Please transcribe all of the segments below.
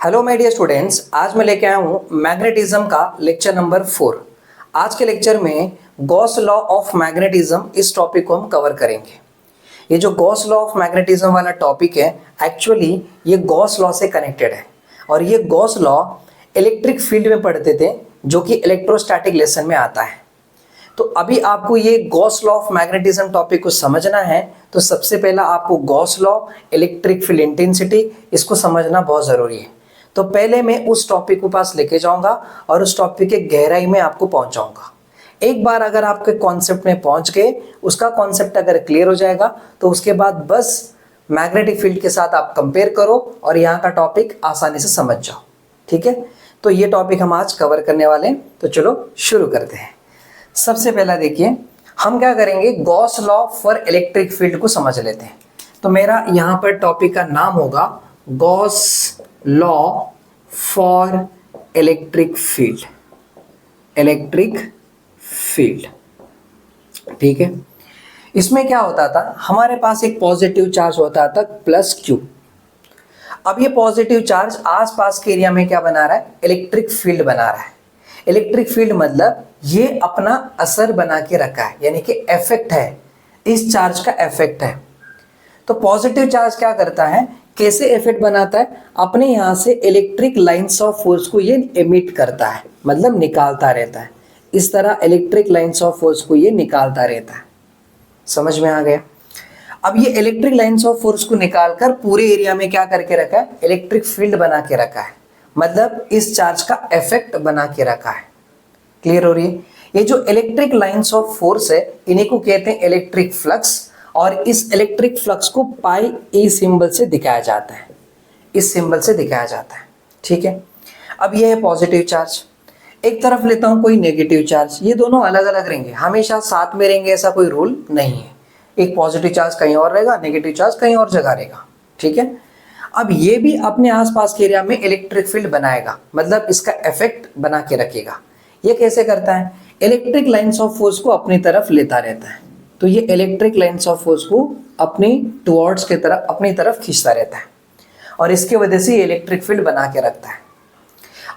Hello my dear students, आज मैं लेके आया हूँ मैग्नेटिज्म का लेक्चर नंबर 4। आज के लेक्चर में गॉस लॉ ऑफ मैग्नेटिज्म इस टॉपिक को हम कवर करेंगे। ये जो गॉस लॉ ऑफ मैग्नेटिज्म वाला टॉपिक है, एक्चुअली ये गॉस लॉ से कनेक्टेड है और ये गॉस लॉ इलेक्ट्रिक फील्ड में पढ़ते थे जो कि इलेक्ट्रोस्टैटिक लेसन में आता है। तो अभी आपको ये Gauss law of magnetism topic को समझना है तो सबसे पहला आपको Gauss law, electric field intensity, इसको समझना बहुत ज़रूरी है। तो पहले मैं उस टॉपिक को पास लेके जाऊंगा और उस टॉपिक के गहराई में आपको पहुंचाऊंगा। एक बार अगर आपके कॉन्सेप्ट में पहुंच गए, उसका कॉन्सेप्ट अगर क्लियर हो जाएगा तो उसके बाद बस मैग्नेटिक फील्ड के साथ आप कंपेयर करो और यहाँ का टॉपिक आसानी से समझ जाओ। ठीक है, तो ये टॉपिक हम आज कवर करने वाले हैं। तो चलो शुरू करते हैं। सबसे पहला देखिए, हम क्या करेंगे, Gauss law for electric field को समझ लेते हैं। तो मेरा यहाँ पर टॉपिक का नाम होगा Gauss law for electric field. Electric field, ठीक है। इसमें क्या होता था, हमारे पास एक पॉजिटिव चार्ज होता था प्लस क्यू। अब ये पॉजिटिव चार्ज आसपास के एरिया में क्या बना रहा है, इलेक्ट्रिक फील्ड बना रहा है। इलेक्ट्रिक फील्ड मतलब ये अपना असर बना के रखा है, यानी कि इफेक्ट है, इस चार्ज का इफेक्ट है। तो पॉजिटिव चार्ज क्या करता है, कैसे इफेक्ट बनाता है, अपने यहाँ से इलेक्ट्रिक लाइंस ऑफ फोर्स को ये एमिट करता है, मतलब निकालता रहता है। इस तरह इलेक्ट्रिक लाइंस ऑफ फोर्स को ये निकालता रहता है। समझ में आ गया। अब ये इलेक्ट्रिक लाइंस ऑफ फोर्स को निकालकर पूरे एरिया में क्या करके रखा है, इलेक्ट्रिक फील्ड बना के रखा है, मतलब इस चार्ज का इफेक्ट बना के रखा है। क्लियर हो रही है। ये जो इलेक्ट्रिक लाइंस ऑफ फोर्स है, इन्हीं को कहते हैं इलेक्ट्रिक फ्लक्स, और इस इलेक्ट्रिक फ्लक्स को पाई ए सिंबल से दिखाया जाता है, इस सिंबल से दिखाया जाता है। ठीक है, अब ये है पॉजिटिव चार्ज। एक तरफ लेता हूं कोई नेगेटिव चार्ज, ये दोनों अलग अलग रहेंगे, हमेशा साथ में रहेंगे ऐसा कोई रूल नहीं है। एक पॉजिटिव चार्ज कहीं और रहेगा, नेगेटिव चार्ज कहीं और जगह रहेगा। ठीक है, अब ये भी अपने आसपास के एरिया में इलेक्ट्रिक फील्ड बनाएगा, मतलब इसका इफेक्ट बना के रखेगा। ये कैसे करता है, इलेक्ट्रिक लाइंस ऑफ फोर्स को अपनी तरफ लेता रहता है। तो ये इलेक्ट्रिक लाइंस ऑफ फोर्स को अपनी टुवर्ड्स के तरफ, अपनी तरफ खींचता रहता है और इसके वजह से ये इलेक्ट्रिक फील्ड बना के रखता है।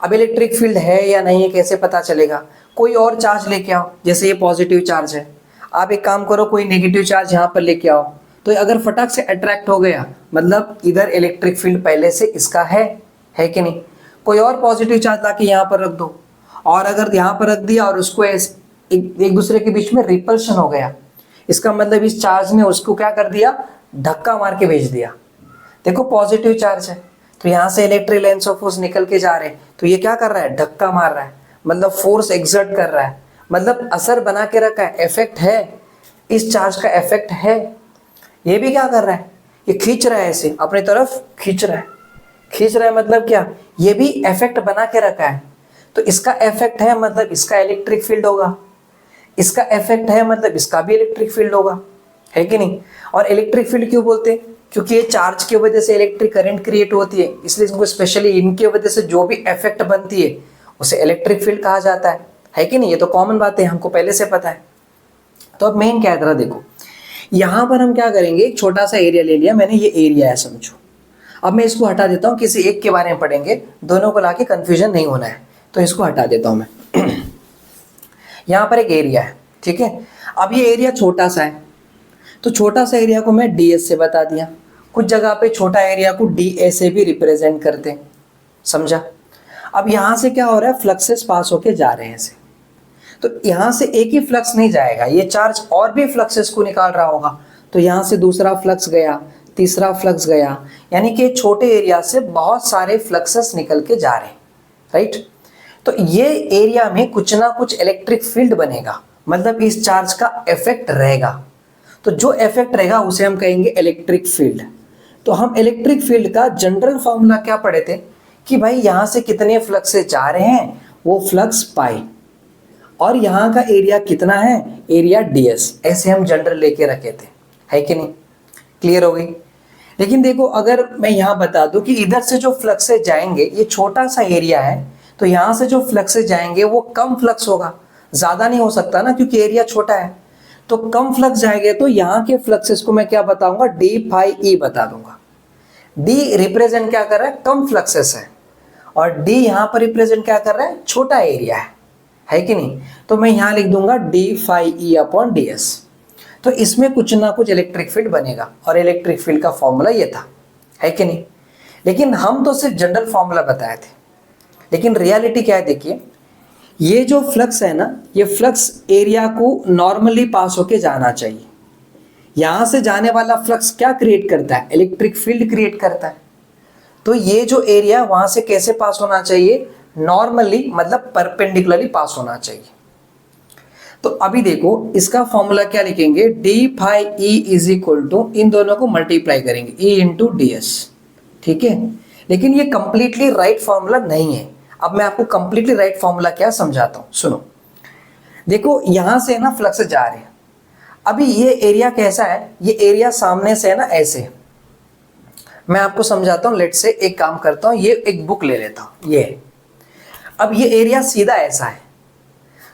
अब इलेक्ट्रिक फील्ड है या नहीं है कैसे पता चलेगा, कोई और चार्ज लेके आओ, जैसे ये पॉजिटिव चार्ज है, आप एक काम करो, कोई नेगेटिव चार्ज यहाँ पर लेके आओ, तो अगर फटाक से अट्रैक्ट हो गया, मतलब इधर इलेक्ट्रिक फील्ड पहले से इसका है कि नहीं। कोई और पॉजिटिव चार्ज लाके यहाँ पर रख दो, और अगर यहाँ पर रख दिया और उसको एक दूसरे के बीच में रिपल्शन हो गया, इसका मतलब इस चार्ज ने उसको क्या कर दिया, धक्का मार के भेज दिया। देखो पॉजिटिव चार्ज है तो यहाँ से इलेक्ट्रिक लाइंस ऑफ फोर्स निकल के जा रहे हैं, तो ये क्या कर रहा है, धक्का मार रहा है, मतलब फोर्स एक्सर्ट कर रहा है, मतलब असर बना के रखा है, इफेक्ट है, इस चार्ज का इफेक्ट है। ये भी क्या कर रहा है, ये खींच रहा है, ऐसे अपनी तरफ खींच रहा है। खींच रहा है मतलब क्या, ये भी इफेक्ट बना के रखा है, तो इसका इफेक्ट है मतलब इसका इलेक्ट्रिक फील्ड होगा, इसका इफेक्ट है मतलब इसका भी इलेक्ट्रिक फील्ड होगा, है कि नहीं। और इलेक्ट्रिक फील्ड क्यों बोलते हैं, क्योंकि ये चार्ज की वजह से इलेक्ट्रिक करंट क्रिएट होती है, इसलिए इसको स्पेशली इनकी वजह से जो भी इफेक्ट बनती है उसे इलेक्ट्रिक फील्ड कहा जाता है कि नहीं। ये तो कॉमन बात है, हमको पहले से पता है। तो अब मेन क्या है, जरा देखो, यहाँ पर हम क्या करेंगे, एक छोटा सा एरिया ले लिया मैंने, ये एरिया है समझो। अब मैं इसको हटा देता हूँ, किसी एक के बारे में पढ़ेंगे, दोनों को लाके कंफ्यूजन नहीं होना है, तो इसको हटा देता हूँ मैं। यहाँ पर एक एरिया है, ठीक है। अब ये एरिया छोटा सा है, तो छोटा सा एरिया को मैं ds से बता दिया। कुछ जगह पे छोटा एरिया को dA से भी रिप्रेजेंट करते हैं, समझा। अब यहाँ से क्या हो रहा है, फ्लक्सेस पास होके जा रहे हैं ऐसे, तो यहाँ से एक ही फ्लक्स नहीं जाएगा, ये चार्ज और भी फ्लक्सेस को निकाल रहा होगा, तो यहाँ से दूसरा फ्लक्स गया, तीसरा फ्लक्स गया, यानी कि छोटे एरिया से बहुत सारे फ्लक्सेस निकल के जा रहे हैं, राइट। तो ये एरिया में कुछ ना कुछ इलेक्ट्रिक फील्ड बनेगा, मतलब इस चार्ज का इफेक्ट रहेगा। तो जो इफेक्ट रहेगा उसे हम कहेंगे इलेक्ट्रिक फील्ड। तो हम इलेक्ट्रिक फील्ड का जनरल फॉर्मूला क्या पढ़े थे कि भाई यहाँ से कितने फ्लक्स से जा रहे हैं, वो फ्लक्स पाई, और यहाँ का एरिया कितना है, एरिया ds, ऐसे हम जनरल लेके रखे थे, है कि नहीं। क्लियर हो गई। लेकिन देखो, अगर मैं यहाँ बता दूं कि इधर से जो फ्लक्स से जाएंगे, ये छोटा सा एरिया है, तो यहाँ से जो फ्लक्स से जाएंगे वो कम फ्लक्स होगा, ज़्यादा नहीं हो सकता ना, क्योंकि एरिया छोटा है। तो कम फ्लक्स जाएंगे, तो यहाँ के फ्लक्सेस को मैं क्या बताऊंगा, d phi e बता दूंगा। d रिप्रेजेंट क्या कर रहा है, कम फ्लक्सेस है, और डी यहाँ पर रिप्रेजेंट क्या कर रहा है, छोटा एरिया है कि नहीं। तो मैं यहाँ लिख दूंगा D phi E upon D S. तो इसमें कुछ ना कुछ इलेक्ट्रिक फील्ड बनेगा और इलेक्ट्रिक फील्ड का फॉर्मूला ये था, है कि नहीं। लेकिन हम तो सिर्फ जनरल फॉर्मूला बताए थे, लेकिन रियलिटी क्या है देखिए, ये जो फ्लक्स है ना, ये फ्लक्स एरिया को नॉर्मली पास होके जाना चाहिए। यहां से जाने वाला फ्लक्स क्या क्रिएट करता है, इलेक्ट्रिक फील्ड क्रिएट करता है। तो ये जो एरिया वहां से कैसे पास होना चाहिए, नॉर्मली मतलब परपेंडिकुलरली पास होना चाहिए। तो अभी देखो इसका फॉर्मूला क्या लिखेंगे, D phi E is equal to, इन दोनों को मल्टीप्लाई करेंगे, ई इंटू डी एस, ठीक है। लेकिन ये कंप्लीटली राइट फॉर्मूला नहीं है। अब मैं आपको कंप्लीटली राइट फॉर्मूला क्या समझाता हूं, सुनो। देखो यहां से ना फ्लक्स जा रहे हैं, अभी ये एरिया कैसा है, ये एरिया सामने से है ना ऐसे। मैं आपको समझाता हूं, लेट से एक काम करता हूं, ये एक बुक ले लेता हूं, ये अब ये एरिया सीधा ऐसा है।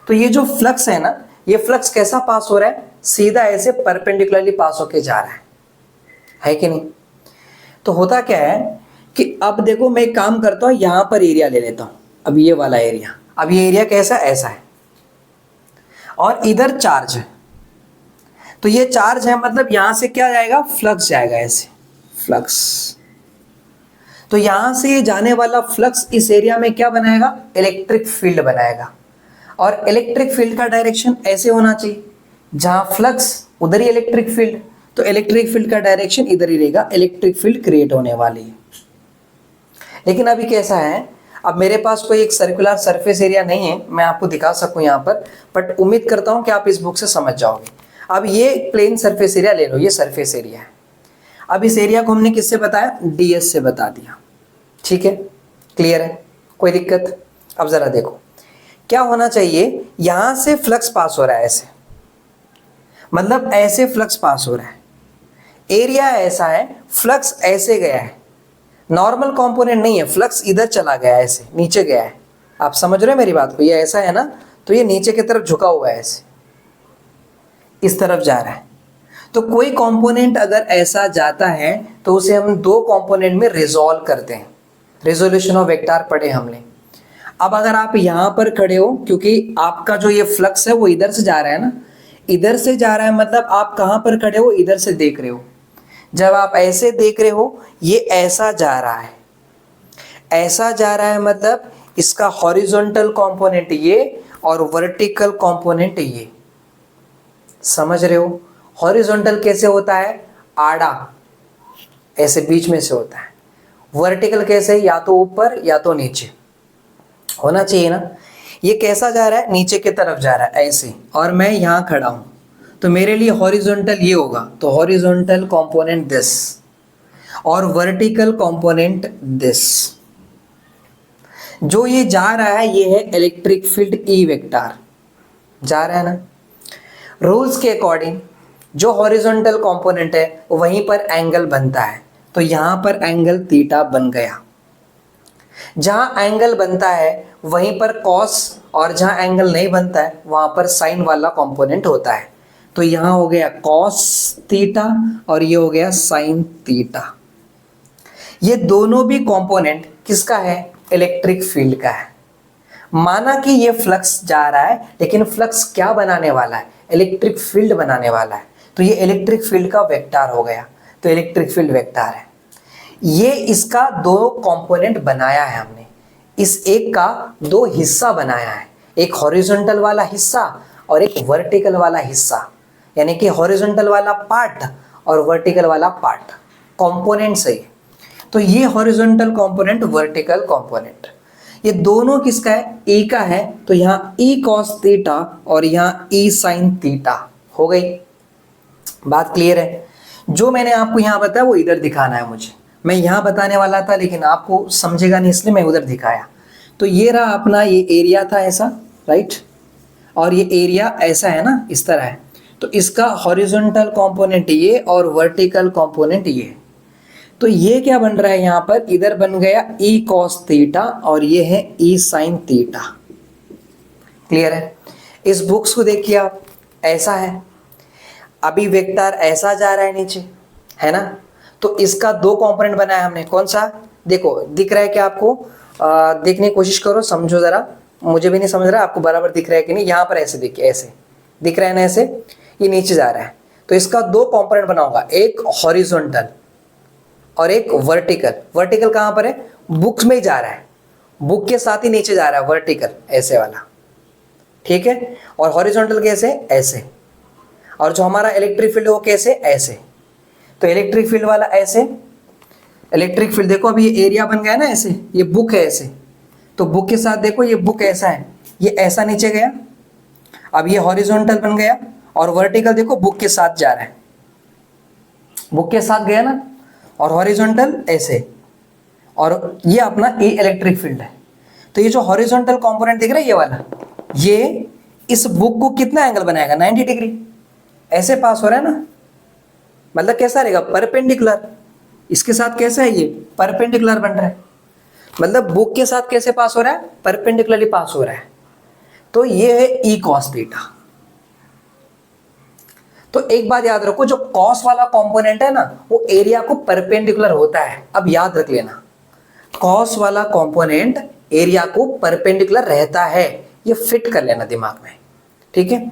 तो ये जो फ्लक्स है ना, ये फ्लक्स कैसा पास हो रहा है, सीधा ऐसे परपेंडिकुलरली पास होके जा रहा है कि नहीं। तो होता क्या है कि अब देखो मैं एक काम करता हूं, यहां पर एरिया ले लेता हूं, अब ये वाला एरिया, अब ये एरिया कैसा ऐसा है और इधर चार्ज है। तो ये चार्ज है मतलब यहां से क्या जाएगा, फ्लक्स जाएगा ऐसे, फ्लक्स। तो यहां से ये जाने वाला फ्लक्स इस एरिया में क्या बनाएगा, इलेक्ट्रिक फील्ड बनाएगा। और इलेक्ट्रिक फील्ड का डायरेक्शन ऐसे होना चाहिए, जहां फ्लक्स उधर ही इलेक्ट्रिक फील्ड, तो इलेक्ट्रिक फील्ड का डायरेक्शन इधर ही रहेगा, इलेक्ट्रिक फील्ड क्रिएट होने वाली है। लेकिन अभी कैसा है, अब मेरे पास कोई एक सर्कुलर सरफेस एरिया नहीं है मैं आपको दिखा सकूं यहाँ पर, बट उम्मीद करता हूं कि आप इस बुक से समझ जाओगे। अब ये प्लेन सरफेस एरिया ले लो, ये सरफेस एरिया है। अब इस एरिया को हमने किससे बताया, डीएस से बता दिया, ठीक है, क्लियर है, कोई दिक्कत। अब जरा देखो क्या होना चाहिए, यहां से फ्लक्स पास हो रहा है ऐसे, मतलब ऐसे फ्लक्स पास हो रहा है, एरिया ऐसा है, फ्लक्स ऐसे गया है, नॉर्मल कंपोनेंट नहीं है, फ्लक्स इधर चला गया है, ऐसे नीचे गया है। आप समझ रहे हो मेरी बात को, ये ऐसा है ना, तो ये नीचे की तरफ झुका हुआ है, ऐसे इस तरफ जा रहा है। तो कोई कंपोनेंट अगर ऐसा जाता है तो उसे हम दो कंपोनेंट में रिजॉल्व करते हैं, रेजोल्यूशन ऑफ वेक्टर पढ़े हमने। अब अगर आप यहाँ पर खड़े हो, क्योंकि आपका जो ये फ्लक्स है वो इधर से जा रहा है ना, इधर से जा रहा है मतलब आप कहाँ पर खड़े हो, इधर से देख रहे हो। जब आप ऐसे देख रहे हो, ये ऐसा जा रहा है, ऐसा जा रहा है मतलब इसका हॉरिजॉन्टल कंपोनेंट ये और वर्टिकल कंपोनेंट ये, समझ रहे हो। हॉरिजॉन्टल कैसे होता है, आड़ा ऐसे बीच में से होता है, वर्टिकल कैसे, या तो ऊपर या तो नीचे होना चाहिए ना। ये कैसा जा रहा है, नीचे की तरफ जा रहा है ऐसे, और मैं यहाँ खड़ा हूं, तो मेरे लिए हॉरिजॉन्टल ये होगा, तो हॉरिजॉन्टल कंपोनेंट दिस और वर्टिकल कंपोनेंट दिस। जो ये जा रहा है ये है इलेक्ट्रिक फील्ड ई वेक्टर, जा रहा है ना। रूल्स के अकॉर्डिंग जो हॉरिजॉन्टल कंपोनेंट है वहीं पर एंगल बनता है, तो यहां पर एंगल थीटा बन गया। जहां एंगल बनता है वहीं पर कॉस, और जहां एंगल नहीं बनता है वहां पर साइन वाला कंपोनेंट होता है। तो यहां हो गया कॉस थीटा और ये हो गया साइन थीटा। ये दोनों भी कंपोनेंट किसका है, इलेक्ट्रिक फील्ड का है। माना कि ये फ्लक्स जा रहा है, लेकिन फ्लक्स क्या बनाने वाला है, इलेक्ट्रिक फील्ड बनाने वाला है। तो ये इलेक्ट्रिक फील्ड का वेक्टर हो गया, तो इलेक्ट्रिक फील्ड वेक्टर है। ये इसका दो कंपोनेंट बनाया है हमने, इस एक का दो हिस्सा बनाया है, एक हॉरिजॉन्टल वाला हिस्सा और एक वर्टिकल वाला हिस्सा, यानी कि हॉरिजॉन्टल वाला पार्ट और वर्टिकल वाला पार्ट कंपोनेंट से। तो ये हॉरिजॉन्टल कंपोनेंट, वर्टिकल कंपोनेंट, ये दोनों किसका है, ई का है। तो यहाँ ई कॉस थीटा और यहाँ ई साइन थीटा हो गई। बात क्लियर है। जो मैंने आपको यहाँ बताया वो इधर दिखाना है मुझे, मैं यहाँ बताने वाला था लेकिन आपको समझेगा नहीं इसलिए मैं उधर दिखाया। तो ये रहा अपना, ये एरिया था ऐसा, राइट, और ये एरिया ऐसा है ना, इस तरह है। तो इसका हॉरिजॉन्टल कंपोनेंट ये और वर्टिकल कंपोनेंट ये। तो ये क्या बन रहा है यहाँ पर, इधर बन गया ई कॉस थीटा और ये है ई साइन थीटा। क्लियर है। इस बुक्स को देखिए आप, ऐसा है, अभी वेक्टर ऐसा जा रहा है नीचे, है ना। तो इसका दो कंपोनेंट बनाया हमने, कौन सा, देखो दिख रहा है क्या आपको, देखने की कोशिश करो, समझो ज़रा, मुझे भी नहीं समझ रहा आपको बराबर दिख रहा है कि नहीं। यहाँ पर ऐसे देखिए, ऐसे दिख रहा है ना, ऐसे ये नीचे जा रहा है, तो इसका दो कंपोनेंट बना होगा, एक हॉरिजॉन्टल और एक वर्टिकल। वर्टिकल कहाँ पर है, बुक में ही जा रहा है, बुक के साथ ही नीचे जा रहा है वर्टिकल, ऐसे वाला, ठीक है। और हॉरिजॉन्टल कैसे, ऐसे। और जो हमारा इलेक्ट्रिक फील्ड वो कैसे, ऐसे। तो इलेक्ट्रिक फील्ड वाला ऐसे, इलेक्ट्रिक फील्ड देखो अभी ये एरिया बन गया ना ऐसे, ये बुक है ऐसे, तो बुक के साथ देखो ये बुक ऐसा है, ये ऐसा नीचे गया, अब ये हॉरिजॉन्टल बन गया। और वर्टिकल देखो बुक के साथ जा रहा है, बुक के साथ गया ना, और हॉरिजॉन्टल ऐसे, और ये अपना ए इलेक्ट्रिक फील्ड है। तो ये जो हॉरिजॉन्टल कंपोनेंट दिख रहा है ये वाला, ये इस बुक को कितना एंगल बनाएगा, 90 डिग्री, ऐसे पास हो रहा है ना, मतलब कैसा रहेगा, परपेंडिकुलर। इसके साथ कैसा है, ये परपेंडिकुलर बन रहा है, मतलब बुक के साथ कैसे पास हो रहा है, परपेंडिकुलरली पास हो रहा है। तो ये है ई कॉस थीटा। तो एक बात याद रखो, जो कॉस वाला कंपोनेंट है ना वो एरिया को परपेंडिकुलर होता है। अब याद रख लेना, कॉस वाला कंपोनेंट एरिया को परपेंडिकुलर रहता है, ये फिट कर लेना दिमाग में, ठीक है।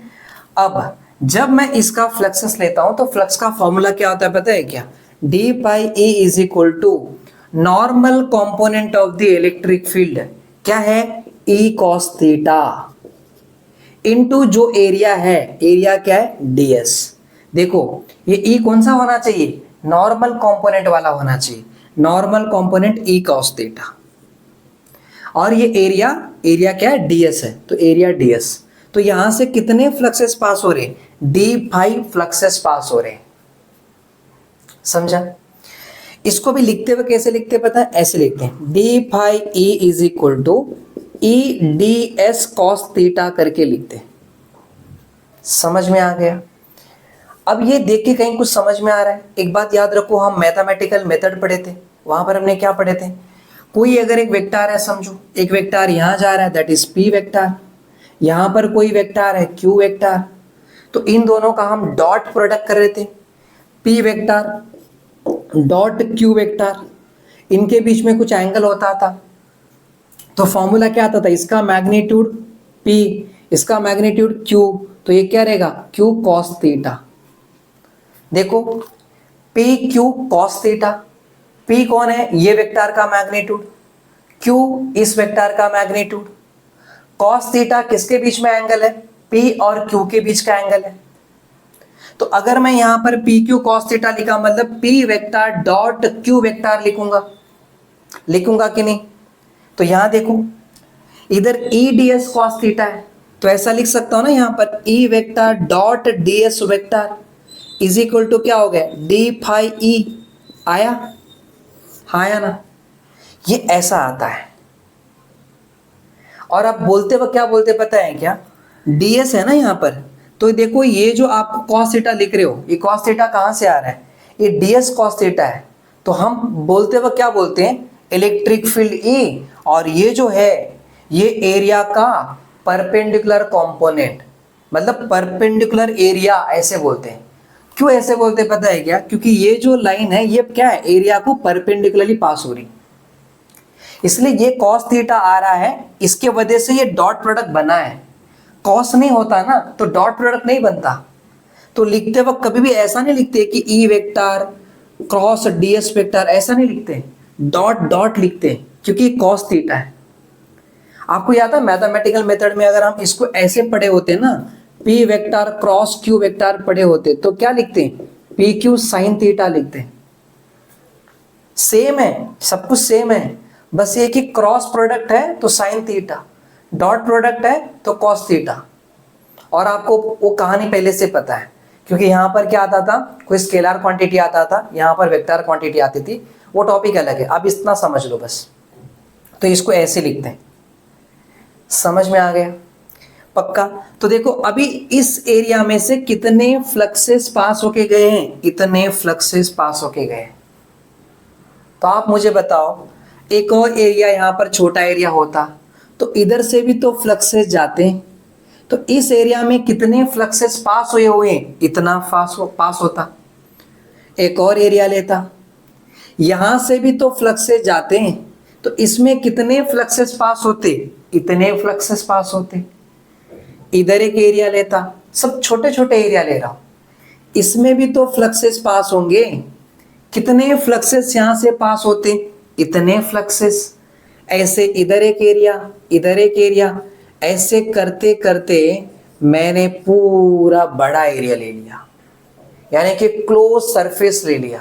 अब जब मैं इसका फ्लक्सस लेता हूं तो फ्लक्स का फॉर्मूला क्या होता है पता है क्या, D phi E is equal to normal component of the electric field, क्या है, ई कॉस थीटा, इनटू जो एरिया है, एरिया क्या है, ds। देखो ये ई कौन सा होना चाहिए, नॉर्मल कंपोनेंट वाला होना चाहिए, normal component E cos theta, और ये एरिया, एरिया क्या है, ds है, तो एरिया ds। तो यहां से कितने फ्लक्सेस पास हो रहे, d5 फ्लक्सेस पास हो रहे, समझा। इसको भी लिखते हुए कैसे लिखते हैं पता है, ऐसे लिखते हैं, d5e is equal to E D S cos theta करके लिखते हैं। समझ में आ गया। अब ये देख के कहीं कुछ समझ में आ रहा है, एक बात याद रखो, हम मैथमेटिकल मेथड पढ़े थे, वहां पर हमने क्या पढ़े थे, कोई अगर एक वेक्टर है, समझो एक वेक्टर यहां जा रहा है, दैट इज p वेक्टर, यहां पर कोई वेक्टर है q वेक्टर, तो इन दोनों का हम डॉट प्रोडक्ट कर रहे थे, p vector dot q vector, इनके बीच में कुछ एंगल होता था, तो फॉर्मूला क्या आता था, इसका मैग्नीट्यूड p, इसका मैग्नीट्यूड q, तो ये क्या रहेगा, q cos थीटा। देखो p q cos theta, p कौन है, ये वेक्टर का मैग्नीट्यूड, q इस वेक्टर का मैग्नीट्यूड, cos थीटा किसके बीच में एंगल है, p और q के बीच का एंगल है। तो अगर मैं यहां पर p q cos थीटा लिखा, मतलब p vector dot q vector लिखूंगा कि नहीं। तो यहां देखो इधर e ds cos थीटा है, तो ऐसा लिख सकता हूं ना, यहां पर e vector dot ds vector is equal to क्या हो गया, d फाई e, आया, हाँ आया ना, ये ऐसा आता है। और अब बोलते वक्त क्या बोलते पता है क्या, ds है ना यहां पर, तो देखो ये जो आप cos थीटा लिख रहे हो, ये cos थीटा कहां से आ रहा है, ये ds cos थीटा है, तो हम बोलते वक्त क्या बोलते हैं, इलेक्ट्रिक फील्ड E, और ये जो है ये एरिया का परपेंडिकुलर कंपोनेंट, मतलब परपेंडिकुलर एरिया ऐसे बोलते हैं। क्यों ऐसे बोलते हैं पता है क्या, क्योंकि ये जो लाइन है ये क्या है, एरिया को परपेंडिकुलरली पास हो रही, इसलिए ये cos थीटा आ रहा है, इसके वजह से ये डॉट प्रोडक्ट बना है। cos नहीं होता ना तो डॉट प्रोडक्ट नहीं बनता। तो लिखते वक्त कभी भी ऐसा नहीं लिखते कि E vector cross ds vector, ऐसा नहीं लिखते, डॉट डॉट लिखते हैं, क्योंकि cos थीटा है। आपको याद है मैथमेटिकल मेथड में अगर हम इसको ऐसे पढ़े होते ना, p vector cross q vector पढ़े होते, तो क्या लिखते हैं, pq sin थीटा लिखते हैं। सेम है, सब कुछ सेम है, बस ये कि क्रॉस प्रोडक्ट है तो sin थीटा, डॉट प्रोडक्ट है तो cos थीटा। और आपको वो कहानी पहले से पता है, क्योंकि यहाँ पर क्या आता था, कोई स्केलर क्वांटिटी आता था, यहाँ पर वेक्टर क्वांटिटी आती थी, वो टॉपिक अलग है, अब इतना समझ लो बस। तो इसको ऐसे लिखते हैं, समझ में आ गया पक्का। तो देखो अभी इस एरिया में से कितने फ्लक्सेस पास होके गए हैं, इतने फ्लक्सेस पास होके गए। तो आप मुझे बताओ, एक और एरिया यहाँ पर छोटा एरिया होता तो इधर से भी तो फ्लक्सेस जाते हैं, तो इस एरिया में कितने फ्लक्सेस पास हुए हैं, इतना पास होता। एक और एरिया लेता, यहां से भी तो फ्लक्सेस जाते हैं, तो इसमें कितने फ्लक्सेस पास होते, इतने फ्लक्सेस पास होते। इधर एक एरिया लेता, सब छोटे छोटे एरिया ले रहा हूं, इसमें भी तो फ्लक्सेस पास होंगे। कितने फ्लक्सेस यहां से पास होते, इतने फ्लक्सेस। ऐसे इधर एक एरिया, इधर एक एरिया, ऐसे करते करते मैंने पूरा बड़ा एरिया ले लिया, यानी कि क्लोज सरफेस ले लिया।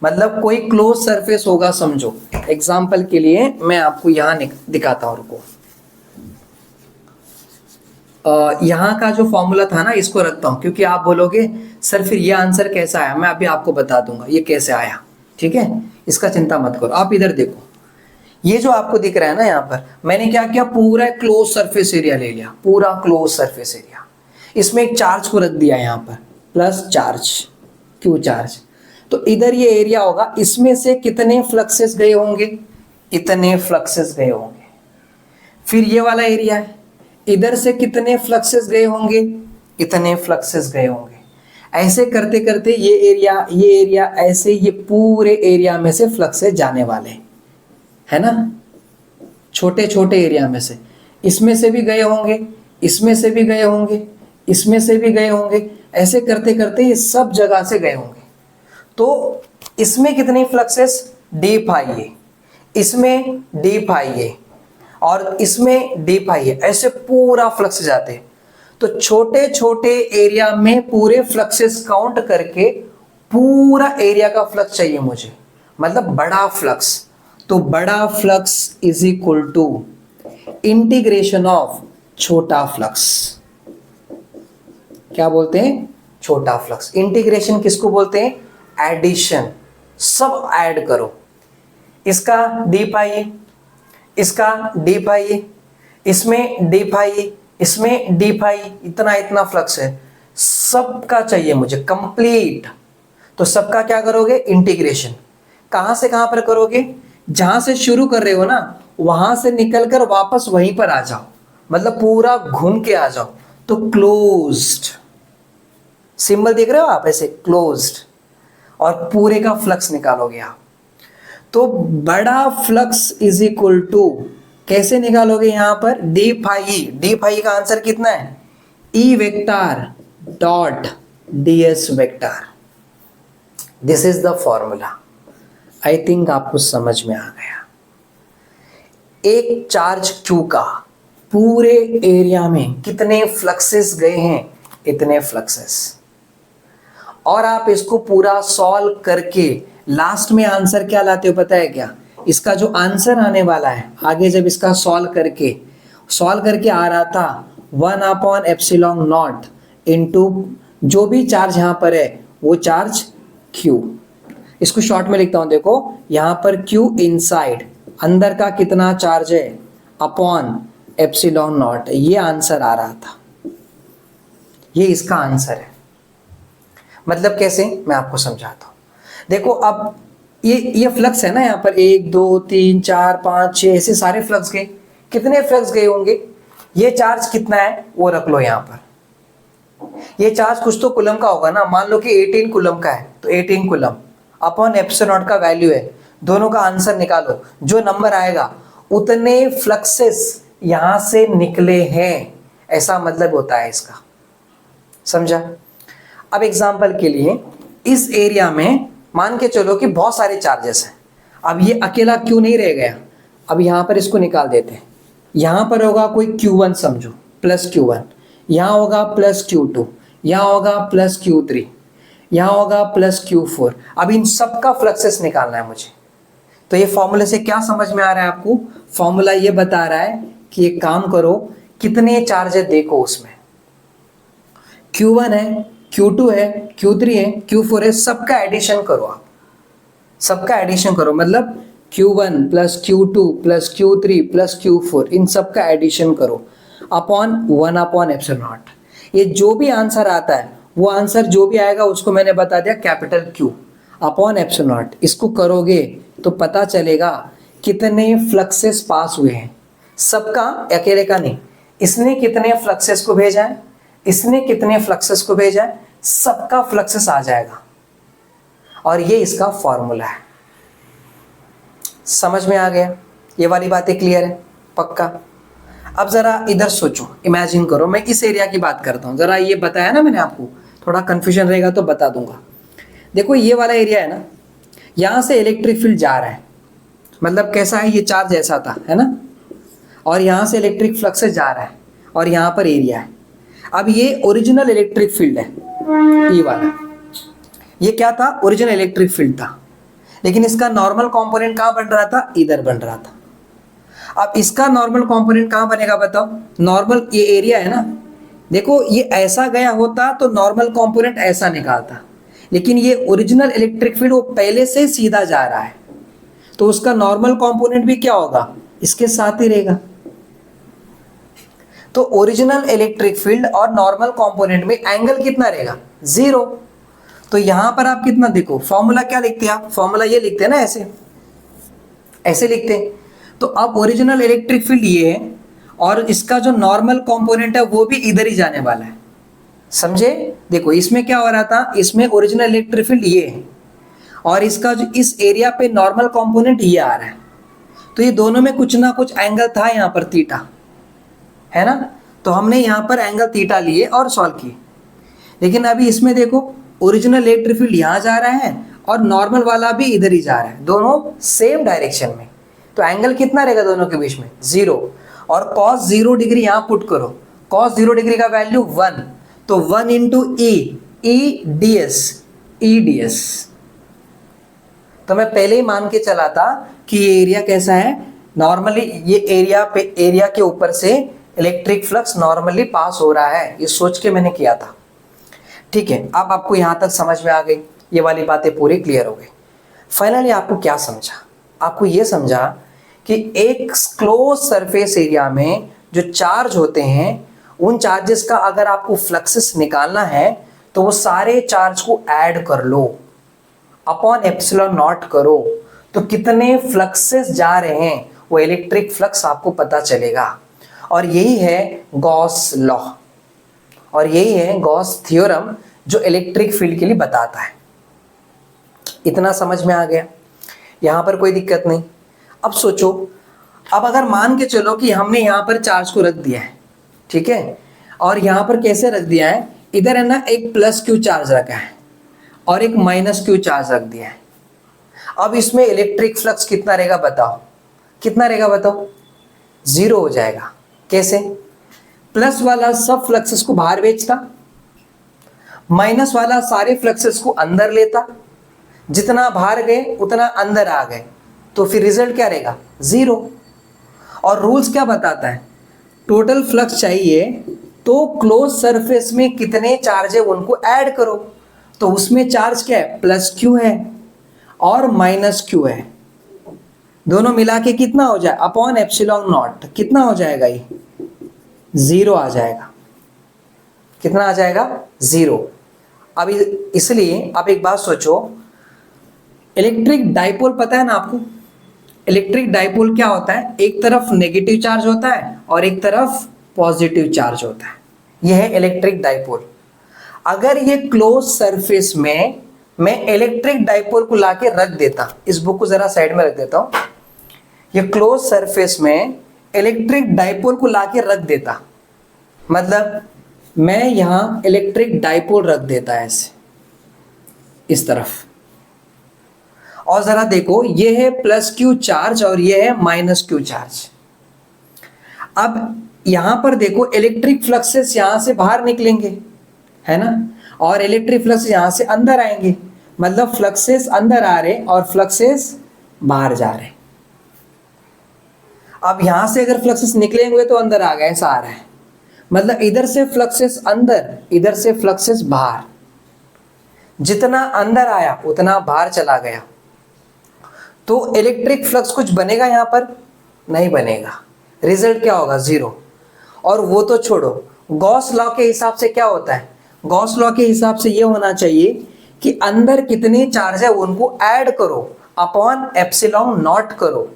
मतलब कोई क्लोज सरफेस होगा समझो। एग्जाम्पल के लिए मैं आपको यहां दिखाता हूं, रुको। यहाँ का जो फॉर्मूला था ना, इसको रखता हूं, क्योंकि आप बोलोगे सर फिर ये आंसर कैसा आया। मैं अभी आपको बता दूंगा ये कैसे आया, ठीक है। इसका चिंता मत करो। आप इधर देखो, ये जो आपको दिख रहा है ना, यहाँ पर मैंने क्या किया, पूरा क्लोज सरफेस एरिया ले लिया, पूरा क्लोज सरफेस एरिया। इसमें एक चार्ज को रख दिया यहाँ पर, प्लस चार्ज, क्यू चार्ज। तो इधर ये एरिया होगा, इसमें से कितने फ्लक्सेस गए होंगे, इतने फ्लक्सेस गए होंगे। फिर ये वाला एरिया है, इधर से कितने फ्लक्सेस गए होंगे, इतने फ्लक्सेस गए होंगे। ऐसे करते करते ये एरिया ऐसे, ये पूरे एरिया में से फ्लक्सेस जाने वाले है ना, छोटे छोटे एरिया में से। इसमें से भी गए होंगे, इसमें से भी गए होंगे, इसमें से भी गए होंगे। ऐसे करते करते ये सब जगह से गए होंगे। तो इसमें कितने फ्लक्सेस, डी फाई ए, इसमें डी फाई ए, और इसमें डी फाई ए, ऐसे पूरा फ्लक्स जाते हैं। तो छोटे छोटे एरिया में पूरे फ्लक्सेस काउंट करके पूरा एरिया का फ्लक्स चाहिए मुझे, मतलब बड़ा फ्लक्स। तो बड़ा flux is equal to integration of छोटा फ्लक्स। क्या बोलते हैं, छोटा फ्लक्स। इंटीग्रेशन किसको बोलते हैं, एडिशन। सब ऐड करो, इसका डी फाई ए, इसका डी फाई ए, इसमें डी फाई ए, इसमें डी फाई, इतना इतना फ्लक्स है, सबका चाहिए मुझे कंप्लीट। तो सबका क्या करोगे, इंटीग्रेशन। कहां से कहां पर करोगे, जहां से शुरू कर रहे हो ना, वहां से निकलकर वापस वहीं पर आ जाओ, मतलब पूरा घूम के आ जाओ। तो क्लोज्ड सिंबल देख रहे हो आप, ऐसे क्लोज्ड, और पूरे का फ्लक्स निकालोगे आप। तो बड़ा फ्लक्स इज इक्वल टू, कैसे निकालोगे यहां पर, डी फाई। डी फाई का आंसर कितना है, E vector dot DS vector. This is the formula. I think आपको समझ में आ गया। एक चार्ज क्यू का पूरे एरिया में कितने फ्लक्सेस गए हैं, इतने फ्लक्सेस। और आप इसको पूरा सॉल्व करके लास्ट में आंसर क्या लाते हो पता है क्या, इसका जो आंसर आने वाला है आगे, जब इसका सॉल्व करके आ रहा था 1/ε0 इंटू जो भी चार्ज यहाँ पर है वो चार्ज Q। इसको शॉर्ट में लिखता हूं, देखो यहाँ पर Q इनसाइड, अंदर का कितना चार्ज है, अपॉन ε0। ये आंसर आ रहा था, ये इसका आंसर है। मतलब कैसे, मैं आपको समझाता हूं। देखो अब ये फ्लक्स है ना, यहाँ पर 1 2 3 4 5 6 ऐसे सारे फ्लक्स गए। कितने फ्लक्स गए होंगे, ये चार्ज कितना है वो रख लो यहाँ पर। ये चार्ज कुछ तो कुलम का होगा ना, मान लो कि 18 कुलम का है, तो 18 कुलम अपॉन ε0 का वैल्यू है। दोनों का आंसर निकालो, जो नंबर आएगा उतने फ्लक्सेस यहां से निकले हैं, ऐसा मतलब होता है इसका। समझा। अब एग्जाम्पल के लिए इस एरिया में मान के चलो कि बहुत सारे चार्जेस हैं। अब ये अकेला क्यों नहीं रह गया, अब यहाँ पर इसको निकाल देते हैं। यहाँ पर होगा कोई Q1 समझो, प्लस Q1, यहाँ होगा प्लस Q2, यहाँ होगा प्लस Q3, यहाँ होगा प्लस Q4। अब इन सब का फ्लक्सेस निकालना है मुझे। तो ये फॉर्मूले से क्या समझ में आ रहा है आपको, फॉर्मूला ये बता रहा है कि एक काम करो, कितने चार्ज है देखो उसमें, Q1 है, Q2 है, Q3 है, Q4 है, सबका एडिशन करो आप, सबका एडिशन करो। मतलब Q1 plus Q2 plus Q3 plus Q4, इन सबका एडिशन करो अपॉन 1/ε0। ये जो भी आंसर आता है, वो आंसर जो भी आएगा उसको मैंने बता दिया कैपिटल Q अपॉन ε0। इसको करोगे तो पता चलेगा कितने फ्लक्सेस पास हुए हैं, सबका, अकेले का नहीं। इसने कितने फ्लक्सेस को भेजा है, इसने कितने फ्लक्सेस को भेजा है, सबका फ्लक्सेस आ जाएगा। और ये इसका फॉर्मूला है। समझ में आ गया? ये वाली बातें क्लियर है पक्का? अब ज़रा इधर सोचो, इमेजिन करो, मैं इस एरिया की बात करता हूँ। ज़रा ये बताया ना मैंने आपको, थोड़ा कन्फ्यूजन रहेगा तो बता दूंगा। देखो ये वाला एरिया है ना, यहाँ से इलेक्ट्रिक फील्ड जा रहा है, मतलब कैसा है, ये चार्ज ऐसा था, है ना, और यहाँ से इलेक्ट्रिक फ्लक्स जा रहा है, और यहाँ पर एरिया है। अब ये ओरिजिनल इलेक्ट्रिक फील्ड है, ये वाला, ये क्या था, ओरिजिनल इलेक्ट्रिक फील्ड था, लेकिन इसका नॉर्मल कंपोनेंट कहाँ बन रहा था, इधर बन रहा था। अब इसका नॉर्मल कंपोनेंट कहाँ बनेगा बताओ? नॉर्मल ये एरिया है ना, देखो ये ऐसा गया होता तो नॉर्मल कंपोनेंट ऐसा निकालता, लेकिन ये ओरिजिनल इलेक्ट्रिक फील्ड वो पहले से सीधा जा रहा है, तो उसका नॉर्मल कंपोनेंट भी क्या होगा, इसके साथ ही रहेगा। तो ओरिजिनल इलेक्ट्रिक फील्ड और नॉर्मल कंपोनेंट में एंगल कितना रहेगा, 0। तो यहां पर आप कितना देखो, फॉर्मूला क्या लिखते हैं आप, फॉर्मूला ये लिखते हैं ना, ऐसे ऐसे लिखते हैं। तो अब ओरिजिनल इलेक्ट्रिक फील्ड ये है, और इसका जो नॉर्मल कंपोनेंट है वो भी इधर ही जाने वाला है, समझे? देखो इसमें क्या हो रहा था, इसमें ओरिजिनल इलेक्ट्रिक फील्ड ये है, और इसका जो इस एरिया पे नॉर्मल कंपोनेंट ये आ रहा है, तो ये दोनों में कुछ ना कुछ एंगल था यहाँ पर, थीटा, है ना। तो हमने यहाँ पर एंगल थीटा लिए और सॉल्व किए। लेकिन अभी इसमें देखो, ओरिजिनल इलेक्ट्रिक फील्ड यहाँ जा रहा है और नॉर्मल वाला भी इधर ही जा रहा है, दोनों सेम डायरेक्शन में। तो एंगल कितना रहेगा दोनों के बीच में, 0। और cos 0 डिग्री यहाँ पुट करो, cos 0 डिग्री का वैल्यू 1, तो 1 इंटू ई डी एस। तो मैं पहले ही मान के चला था कि ये एरिया कैसा है, नॉर्मली ये एरिया के ऊपर से इलेक्ट्रिक फ्लक्स नॉर्मली पास हो रहा है, ये सोच के मैंने किया था। ठीक है, अब आपको यहाँ तक समझ में आ गई, ये वाली बातें पूरी क्लियर हो गई। फाइनली आपको क्या समझा, आपको ये समझा कि एक क्लोज सरफेस एरिया में जो चार्ज होते हैं, उन चार्जेस का अगर आपको फ्लक्सेस निकालना है तो वो सारे चार्ज को ऐड कर लो, अपॉन एप्सिलॉन नॉट करो, तो कितने फ्लक्सेस जा रहे हैं वो इलेक्ट्रिक फ्लक्स आपको पता चलेगा। और यही है गॉस लॉ, और यही है गॉस थ्योरम जो इलेक्ट्रिक फील्ड के लिए बताता है। इतना समझ में आ गया, यहाँ पर कोई दिक्कत नहीं। अब सोचो, अब अगर मान के चलो कि हमने यहाँ पर चार्ज को रख दिया है, ठीक है, और यहाँ पर कैसे रख दिया है, इधर है ना एक प्लस क्यू चार्ज रखा है और एक माइनस क्यू चार्ज रख दिया है। अब इसमें इलेक्ट्रिक फ्लक्स कितना रहेगा बताओ, कितना रहेगा बताओ, 0 हो जाएगा। कैसे? प्लस वाला सब फ्लक्सेस को बाहर भेजता, माइनस वाला सारे फ्लक्सेस को अंदर लेता, जितना बाहर गए उतना अंदर आ गए, तो फिर रिजल्ट क्या रहेगा, 0। और रूल्स क्या बताता है, टोटल फ्लक्स चाहिए तो क्लोज सरफेस में कितने चार्ज है उनको ऐड करो, तो उसमें चार्ज क्या है, प्लस क्यू है और माइनस क्यू है, दोनों मिला के कितना हो जाए, अपॉन एप्सिलॉन नॉट, कितना हो जाएगा, ये 0 आ जाएगा। कितना आ जाएगा, 0। अब इसलिए आप एक बात सोचो, इलेक्ट्रिक डाइपोल पता है ना आपको, इलेक्ट्रिक डाइपोल क्या होता है, एक तरफ नेगेटिव चार्ज होता है और एक तरफ पॉजिटिव चार्ज होता है, यह है इलेक्ट्रिक डाइपोल। अगर ये क्लोज सरफेस में मैं इलेक्ट्रिक डाइपोल को लाके रख देता, इस बुक को जरा साइड में रख देता हूं, ये क्लोज सरफेस में इलेक्ट्रिक डाइपोल को लाके रख देता, मतलब मैं यहां इलेक्ट्रिक डाइपोल रख देता ऐसे इस तरफ, और जरा देखो ये है प्लस क्यू चार्ज और ये है माइनस क्यू चार्ज। अब यहां पर देखो इलेक्ट्रिक फ्लक्सेस यहां से बाहर निकलेंगे, है ना, और इलेक्ट्रिक फ्लक्स यहां से अंदर आएंगे, मतलब फ्लक्सेस अंदर आ रहे और फ्लक्सेस बाहर जा रहे। अब यहां से अगर फ्लक्सेस निकलेंगे तो अंदर आ गए, ऐसा आ रहा है, मतलब इधर से फ्लक्सेस अंदर, इधर से फ्लक्सेस बाहर, जितना अंदर आया उतना बाहर चला गया, तो इलेक्ट्रिक फ्लक्स कुछ बनेगा यहां पर, नहीं बनेगा, रिजल्ट क्या होगा, 0। और वो तो छोड़ो, गॉस लॉ के हिसाब से क्या होता है, गॉस लॉ के हिसाब से ये होना चाहिए कि अंदर कितने चार्ज है उनको ऐड करो, अपॉन एप्सिलॉन नॉट करो,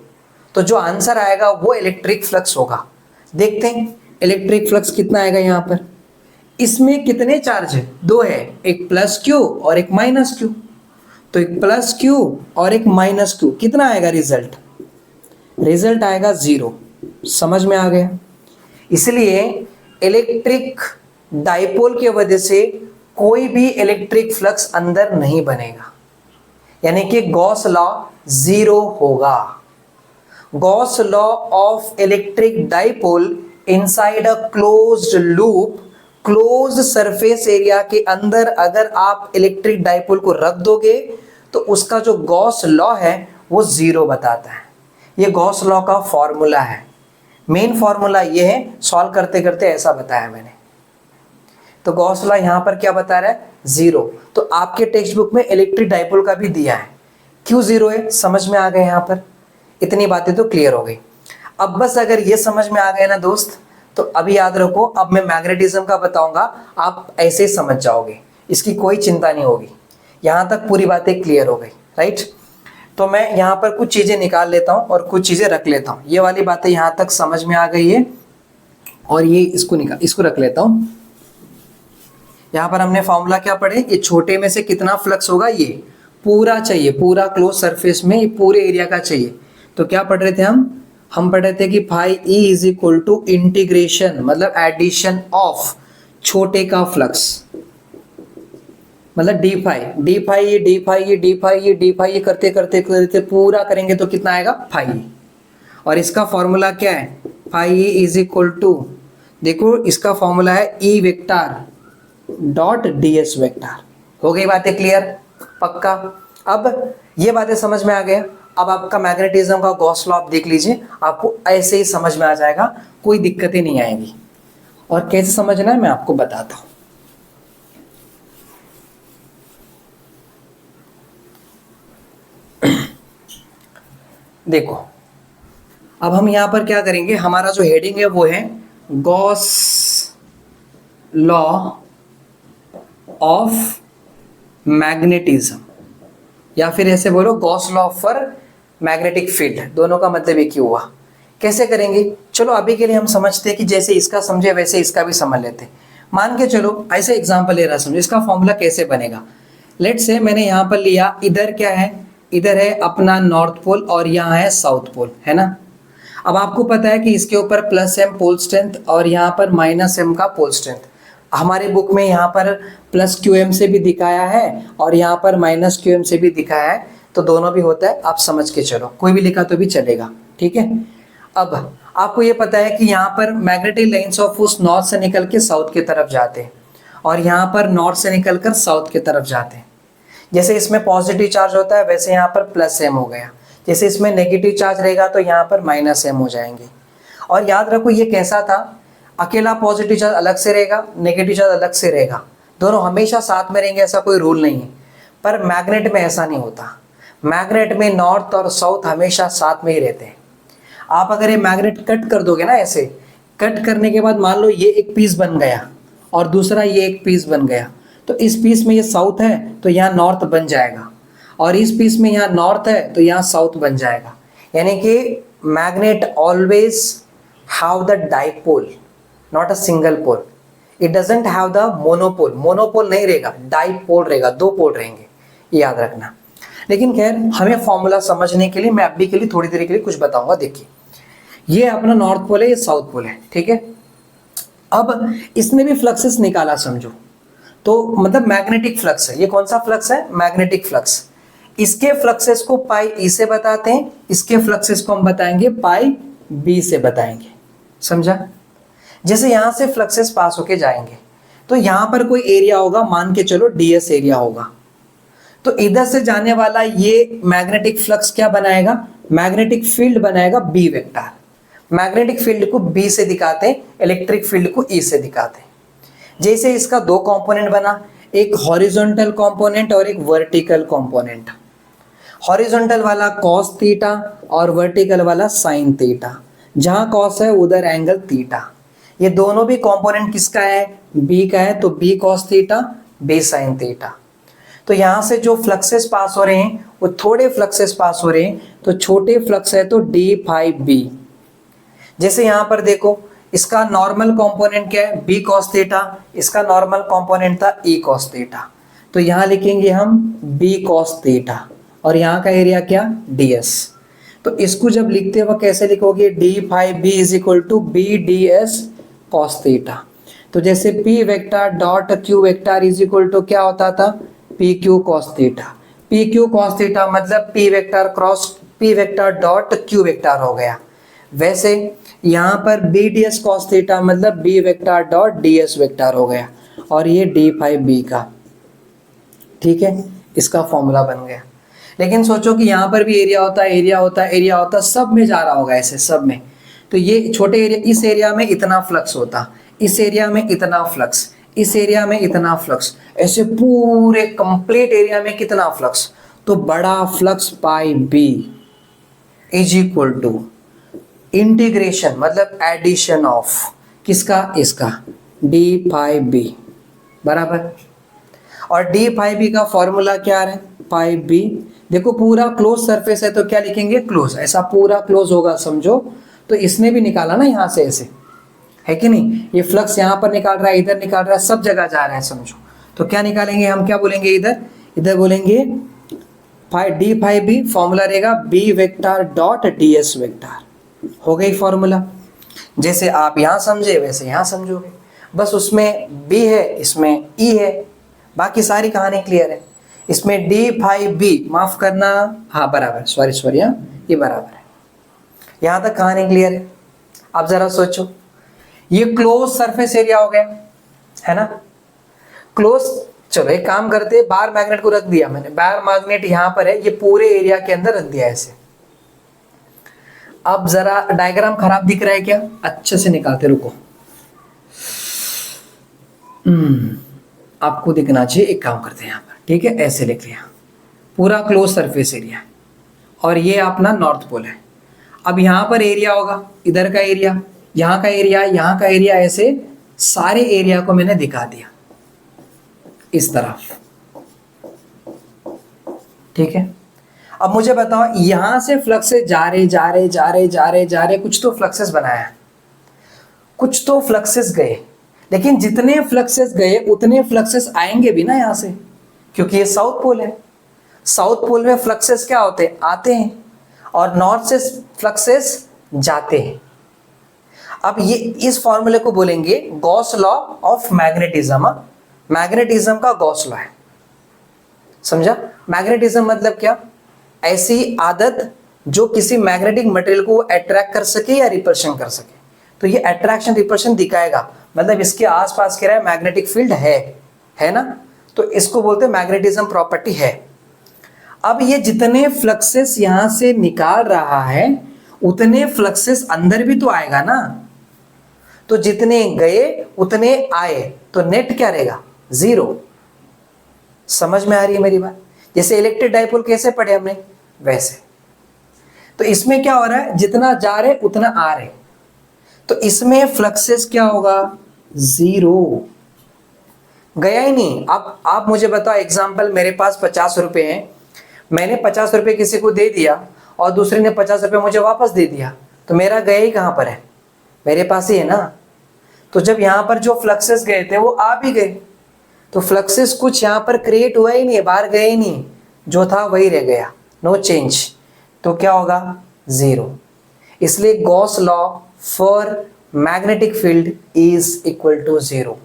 तो जो आंसर आएगा वो इलेक्ट्रिक फ्लक्स होगा। देखते हैं इलेक्ट्रिक फ्लक्स कितना आएगा यहाँ पर, इसमें कितने चार्ज है, 2 है, एक प्लस क्यू और एक माइनस क्यू, तो एक प्लस क्यू और एक माइनस क्यू, कितना आएगा रिजल्ट, रिजल्ट आएगा 0। समझ में आ गया? इसलिए इलेक्ट्रिक डाइपोल की वजह से कोई भी इलेक्ट्रिक फ्लक्स अंदर नहीं बनेगा, यानी कि गॉस लॉ 0 होगा। Gauss law of electric dipole inside a closed loop, close surface area के अंदर अगर आप इलेक्ट्रिक डाइपोल को रख दोगे तो उसका जो गॉस लॉ है वो 0 बताता है। ये गॉस लॉ का फॉर्मूला है, मेन फॉर्मूला ये है, सॉल्व करते करते ऐसा बताया मैंने। तो गॉस लॉ यहां पर क्या बता रहा है? 0। तो आपके टेक्स्ट बुक में इलेक्ट्रिक डाइपोल का भी दिया है, क्यों 0 है समझ में आ गया? यहां पर इतनी बातें तो क्लियर हो गई। अब बस अगर ये समझ में आ गया ना दोस्त, तो अभी याद रखो, अब मैं मैग्नेटिज्म का बताऊंगा, आप ऐसे ही समझ जाओगे, इसकी कोई चिंता नहीं होगी। यहां तक पूरी बातें क्लियर हो गई, राइट? तो मैं यहां पर कुछ चीजें निकाल लेता हूं और कुछ चीजें रख लेता हूं। ये वाली बातें यहां तक समझ में आ गई है, और ये इसको रख लेता हूं। यहां पर हमने फॉर्मूला क्या पढ़े? ये छोटे में से कितना फ्लक्स होगा, ये पूरा चाहिए, पूरा क्लोज सरफेस में, ये पूरे एरिया का चाहिए। तो क्या पढ़ रहे थे हम पढ़ रहे थे कि phi E is equal to integration, मतलब एडिशन ऑफ छोटे का फ्लक्स, मतलब डी फाई ये करते करते करते पूरा करेंगे तो कितना आएगा? फाई। और इसका फॉर्मूला क्या है? Phi E is equal to, देखो इसका फॉर्मूला है E vector dot ds vector. हो गई बातें क्लियर? पक्का? अब ये बातें समझ में आ गया। अब आपका मैग्नेटिज्म का गॉस लॉ आप देख लीजिए, आपको ऐसे ही समझ में आ जाएगा, कोई दिक्कतें नहीं आएगी। और कैसे समझना है मैं आपको बताता हूं। देखो, अब हम यहां पर क्या करेंगे, हमारा जो हेडिंग है वो है गॉस लॉ ऑफ मैग्नेटिज्म, या फिर ऐसे बोलो Gauss law for magnetic field. दोनों का मतलब एक ही हुआ। कैसे करेंगे? चलो अभी के लिए हम समझते हैं कि जैसे इसका समझे वैसे इसका भी समझ लेते हैं। मान के चलो, ऐसे एग्जांपल ले रहा समझो, इसका फॉर्मूला कैसे बनेगा। लेट से मैंने यहाँ पर लिया, इधर क्या है? इधर है अपना नॉर्थ पोल और यहाँ है साउथ पोल, है ना? अब आपको पता है कि इसके ऊपर +m पोल स्ट्रेंथ और यहाँ पर -m का पोल स्ट्रेंथ। हमारे बुक में यहाँ पर +qm से भी दिखाया है और यहाँ पर -qm से भी दिखाया है, तो दोनों भी होता है, आप समझ के चलो, कोई भी लिखा तो भी चलेगा, ठीक है? अब आपको ये पता है कि यहाँ पर magnetic lines of force north से निकल के साउथ की तरफ जाते हैं और यहाँ पर नॉर्थ से निकल कर साउथ की तरफ जाते हैं। जैसे इसमें पॉजिटिव चार्ज होता है वैसे यहाँ पर +m हो गया, जैसे इसमें नेगेटिव चार्ज रहेगा तो यहाँ पर -m हो जाएंगे। और याद रखो ये कैसा था, अकेला पॉजिटिव चार्ज अलग से रहेगा, नेगेटिव चार्ज अलग से रहेगा, दोनों हमेशा साथ में रहेंगे, ऐसा कोई रूल नहीं है। पर मैग्नेट में ऐसा नहीं होता, मैग्नेट में नॉर्थ और साउथ हमेशा साथ में ही रहते हैं। आप अगर ये मैग्नेट कट कर दोगे ना, ऐसे कट करने के बाद मान लो ये एक पीस बन गया और दूसरा ये एक पीस बन गया, तो इस पीस में ये साउथ है तो यहाँ नॉर्थ बन जाएगा, और इस पीस में यहाँ नॉर्थ है तो यहाँ साउथ बन जाएगा। यानी कि magnet always have the dipole, not a single pole. It doesn't have the monopole, monopole नहीं रहेगा, डाइपोल रहेगा, 2 पोल रहेंगे, ये याद रखना। लेकिन खैर, हमें फॉर्मूला समझने के लिए मैं अभी के लिए थोड़ी देर के लिए कुछ बताऊंगा। देखिए, ये अपना नॉर्थ पोल है, ये साउथ पोल है, ठीक है? अब इसने भी फ्लक्सेस निकाला समझो, तो मतलब मैग्नेटिक फ्लक्स है। ये कौन सा फ्लक्स है? Magnetic flux. इसके फ्लक्सेस को पाई ई से बताते हैं, इसके फ्लक्सेस को हम बताएंगे पाई बी से बताएंगे, समझा? जैसे यहां से फ्लक्सेस पास होके जाएंगे तो यहां पर कोई एरिया होगा, मान के चलो ds एरिया होगा, तो इधर से जाने वाला ये मैग्नेटिक फ्लक्स क्या बनाएगा? मैग्नेटिक फील्ड बनाएगा बी वेक्टर। मैग्नेटिक फील्ड को बी से दिखाते हैं, इलेक्ट्रिक फील्ड को ई से दिखाते हैं। जैसे इसका 2 कंपोनेंट बना, एक हॉरिजॉन्टल कंपोनेंट और एक वर्टिकल कंपोनेंट। हॉरिजॉन्टल वाला cos थीटा और वर्टिकल वाला sin थीटा। जहां cos है उधर एंगल थीटा। ये दोनों भी कंपोनेंट किसका है? B का है, तो B cos theta, B sin theta. तो यहां से जो फ्लक्सेस पास हो रहे हैं वो थोड़े फ्लक्सेस पास हो रहे हैं, तो छोटे फ्लक्स है तो D phi B। जैसे यहां पर देखो, इसका नॉर्मल कंपोनेंट क्या है? B cos थीटा, इसका नॉर्मल कंपोनेंट था E cos थीटा, तो यहां लिखेंगे हम B cos थीटा और यहाँ का एरिया क्या? ds। तो इसको जब लिखते वक्त कैसे लिखोगे, D phi B is equal to B D S cos theta. तो जैसे P vector dot Q vector is equal to क्या होता था, P Q cos theta. P Q cos theta मतलब P vector cross P vector dot Q vector हो गया। वैसे यहाँ पर B D S cos theta मतलब B vector dot D S vector हो गया, और ये डी फाइव बी का, ठीक है, इसका फॉर्मूला बन गया। लेकिन सोचो कि यहाँ पर भी एरिया होता है, एरिया होता है, एरिया होता है, सब में जा रहा होगा ऐसे सब में। तो ये छोटे एरिया, इस एरिया में इतना फ्लक्स होता, इस एरिया में इतना फ्लक्स, इस एरिया में इतना फ्लक्स, ऐसे पूरे कंप्लीट एरिया में कितना फ्लक्स। तो बड़ा flux phi B is equal to integration मतलब एडिशन ऑफ किसका, इसका डी फाइव बी बराबर। और डी फाइव बी का फॉर्मूला क्या है, फाइव बी। देखो पूरा क्लोज सरफेस है तो क्या लिखेंगे, क्लोज, ऐसा पूरा क्लोज होगा समझो। तो इसने भी निकाला ना यहाँ से ऐसे, है कि नहीं, ये फ्लक्स यहाँ पर निकाल रहा है, इधर निकाल रहा है, सब जगह जा रहा है समझो। तो क्या निकालेंगे हम, क्या बोलेंगे इधर, इधर बोलेंगे डी फाइव बी, फॉर्मूला रहेगा B vector dot D S vector. हो गई फॉर्मूला। जैसे आप यहाँ समझे वैसे यहाँ समझोगे, बस उसमें बी है इसमें ई है, बाकी सारी कहानी क्लियर है। इसमें डी फाइव बी, माफ करना, हाँ बराबर, सॉरी हाँ ये बराबर है। यहाँ तक कहानी क्लियर है। अब जरा सोचो, ये क्लोज सरफेस एरिया हो गया है ना, क्लोज। चलो एक काम करते, बार मैग्नेट को रख दिया मैंने, बार मैग्नेट यहाँ पर है, ये पूरे एरिया के अंदर रख दिया ऐसे। अब जरा डायग्राम खराब दिख रहा है क्या, अच्छे से निकालते, रुको। आपको दिखना चाहिए, एक काम करते हैं यहाँ पर, ठीक है, ऐसे लिख लिया, पूरा क्लोज सरफेस एरिया, और ये अपना नॉर्थ पोल है। अब यहाँ पर एरिया होगा, इधर का एरिया, यहाँ का एरिया, यहाँ का एरिया, ऐसे सारे एरिया को मैंने दिखा दिया इस तरफ, ठीक है। अब मुझे बताओ, यहां से फ्लक्सेस जा रहे, कुछ तो फ्लक्सेस बनाया, कुछ तो फ्लक्सेस गए, लेकिन जितने फ्लक्सेस गए उतने फ्लक्सेस आएंगे भी ना यहाँ से, क्योंकि ये साउथ पोल है। साउथ पोल में फ्लक्सेस क्या होते हैं, आते हैं, और नॉर्थ से फ्लक्सेस जाते हैं। अब ये इस फॉर्मूले को बोलेंगे Gauss law of magnetism. Magnetism का गॉस लॉ है, समझा। मैग्नेटिज्म मतलब क्या, ऐसी आदत जो किसी मैग्नेटिक मटेरियल को अट्रैक्ट कर सके या रिपल्शन कर सके। तो ये अट्रैक्शन रिपल्शन दिखाएगा, मतलब इसके आसपास कह रहा है मैग्नेटिक फील्ड है ना, तो इसको बोलते हैं मैग्नेटिज्म प्रॉपर्टी है। अब ये जितने फ्लक्सेस यहां से निकाल रहा है उतने फ्लक्सेस अंदर भी तो आएगा ना, तो जितने गए उतने आए, तो नेट क्या रहेगा, जीरो। समझ में आ रही है मेरी बात। जैसे इलेक्ट्रिक डाइपोल कैसे पढ़े हमने, वैसे। तो इसमें क्या हो रहा है, जितना जा रहे उतना आ रहे, तो इसमें फ्लक्सेस क्या होगा, जीरो, गया ही नहीं। अब आप मुझे बताओ, एग्जांपल मेरे पास 50 रुपए हैं, मैंने 50 रुपए किसी को दे दिया और दूसरे ने 50 रुपए मुझे वापस दे दिया, तो मेरा गया ही कहाँ पर है, मेरे पास ही है ना। तो जब यहाँ पर जो फ्लक्सेस गए थे वो आ भी गए, तो फ्लक्सेस कुछ यहाँ पर क्रिएट हुआ ही नहीं, बाहर गए ही नहीं, जो था वही रह गया, नो चेंज। तो क्या होगा, जीरो। इसलिए Gauss law for magnetic field is equal to zero,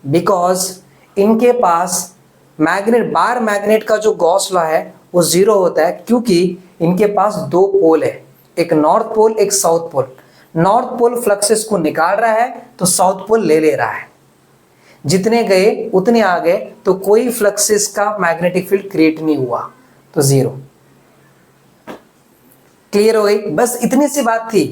because इनके पास मैग्नेट, बार मैग्नेट का जो गॉस लॉ है वो जीरो होता है, क्योंकि इनके पास दो पोल है, एक नॉर्थ पोल एक south pole. North pole fluxes को निकाल रहा है तो साउथ पोल ले रहा है, जितने गए उतने आ गए, तो कोई फ्लक्सेस का मैग्नेटिक फील्ड क्रिएट नहीं हुआ, तो जीरो। क्लियर हो गई, बस इतनी सी बात थी।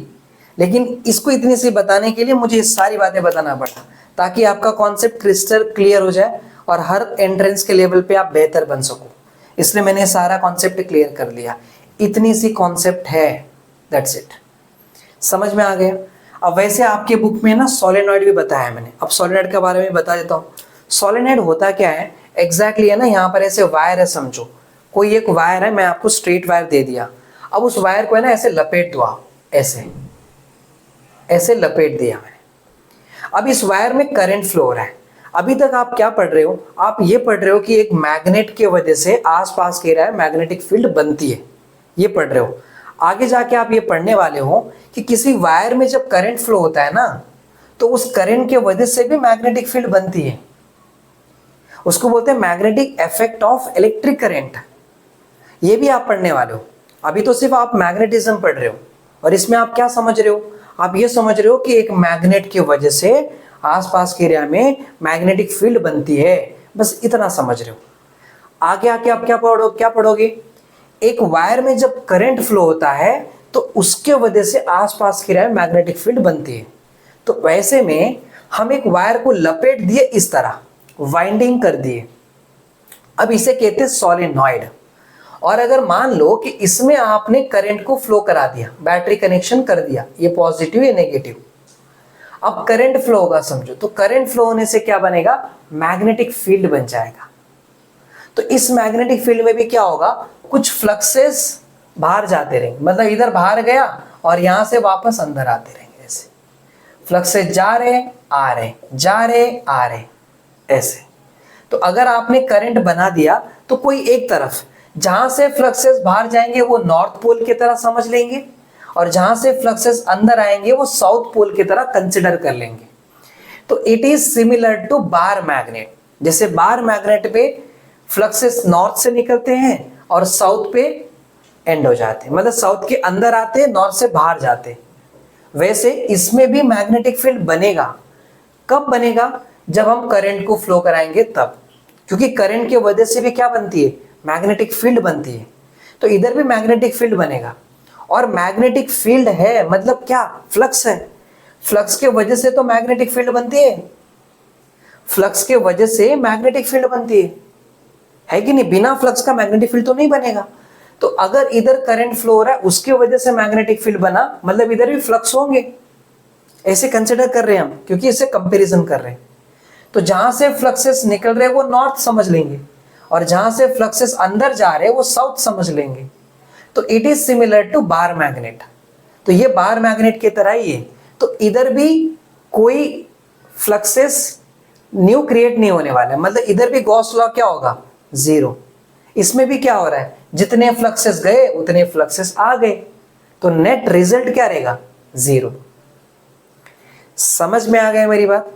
लेकिन इसको इतनी सी बताने के लिए मुझे ये सारी बातें बताना पड़ा, ताकि आपका कॉन्सेप्ट क्रिस्टल क्लियर हो जाए और हर एंट्रेंस के लेवल पे आप बेहतर बन सको। इसलिए मैंने सारा कॉन्सेप्ट क्लियर कर लिया, इतनी सी कॉन्सेप्ट है, दैट्स इट। समझ में आ गया। अब वैसे आपके बुक में ना सोलेनॉइड भी बताया है मैंने, अब सोलेनॉइड के बारे में बता देता हूँ। सोलेनॉइड होता क्या है एग्जैक्टली है ना, यहाँ पर ऐसे वायर है समझो, कोई एक वायर है, मैं आपको स्ट्रेट वायर दे दिया, अब उस वायर को है ना ऐसे लपेट दो आप, ऐसे लपेट दिया मैंने। अब इस वायर में करंट फ्लो हो रहा है। अभी तक आप क्या पढ़ रहे हो, आप ये पढ़ रहे हो कि एक मैग्नेट के वजह से आसपास के रहा है मैग्नेटिक फील्ड बनती है, ये पढ़ रहे हो। आगे जाके आप ये पढ़ने वाले हो कि किसी वायर में जब करंट फ्लो होता है ना, तो उस करंट के वजह से भी मैग्नेटिक फील्ड बनती है। उसको बोलते हैं magnetic effect of electric current. ये भी आप पढ़ने वाले हो। अभी तो सिर्फ आप मैग्नेटिज्म पढ़ रहे हो, और इसमें आप क्या समझ रहे हो? आप ये समझ रहे हो कि एक मैग्नेट की वजह से आसपास के एरिया में मैग्नेटिक फील्ड बनती है, बस इतना समझ रहे हो। आगे आके आप क्या पढ़ोगे? एक वायर में जब करंट फ्लो होता है तो उसके वजह से आसपास के एरिया में मैग्नेटिक फील्ड बनती है। तो वैसे में हम एक वायर को लपेट दिए, इस तरह वाइंडिंग कर दिए, अब इसे कहते हैं सोलेनॉइड। और अगर मान लो कि इसमें आपने करंट को फ्लो करा दिया, बैटरी कनेक्शन कर दिया, ये पॉजिटिव या नेगेटिव, अब करंट फ्लो होगा समझो, तो करंट फ्लो होने से क्या बनेगा? मैग्नेटिक फील्ड बन जाएगा। तो इस मैग्नेटिक फील्ड में भी क्या होगा? कुछ फ्लक्सेस बाहर जाते रहेंगे, मतलब इधर बाहर गया और यहां से वापस अंदर आते रहेंगे। ऐसे फ्लक्सेस जा रहे आ रहे, जा रहे आ रहे, ऐसे। तो अगर आपने करंट बना दिया तो कोई एक तरफ जहां से फ्लक्सेस बाहर जाएंगे वो नॉर्थ पोल की तरह समझ लेंगे, और जहां से फ्लक्सेस अंदर आएंगे वो साउथ पोल की तरह कंसिडर कर लेंगे। तो it is similar to bar magnet. जैसे बार मैग्नेट पे फ्लक्सेस नॉर्थ से निकलते हैं और साउथ पे एंड हो जाते हैं, मतलब साउथ के अंदर आते हैं, नॉर्थ से बाहर जाते हैं। वैसे इसमें भी मैग्नेटिक फील्ड बनेगा। कब बनेगा? जब हम करंट को फ्लो कराएंगे तब, क्योंकि करंट की वजह से भी क्या बनती है? मैग्नेटिक फील्ड बनती है। तो इधर भी मैग्नेटिक फील्ड बनेगा। और मैग्नेटिक फील्ड है मतलब क्या? फ्लक्स है। फ्लक्स के वजह से तो मैग्नेटिक फील्ड बनती है। फ्लक्स के वजह से मैग्नेटिक फील्ड बनती है कि नहीं? बिना फ्लक्स का मैग्नेटिक फील्ड तो नहीं बनेगा। तो अगर इधर करंट फ्लो हो रहा है, उसके वजह से मैग्नेटिक फील्ड बना, मतलब इधर भी फ्लक्स होंगे। ऐसे कंसिडर कर रहे हैं हम, क्योंकि इससे कंपैरिजन कर रहे हैं। तो जहां से फ्लक्सेस निकल रहे हैं वो नॉर्थ समझ लेंगे, और जहां से फ्लक्सेस अंदर जा रहे हैं वो साउथ समझ लेंगे। तो it is similar to bar magnet. तो ये बार मैग्नेट की तरह ही है। तो इधर भी कोई फ्लक्सेस न्यू क्रिएट नहीं होने वाले, मतलब इधर भी गॉस लॉ क्या होगा? जीरो। इसमें भी क्या हो रहा है? जितने फ्लक्सेस गए उतने फ्लक्सेस आ गए, तो नेट रिजल्ट क्या रहेगा? जीरो। समझ में आ गया मेरी बात?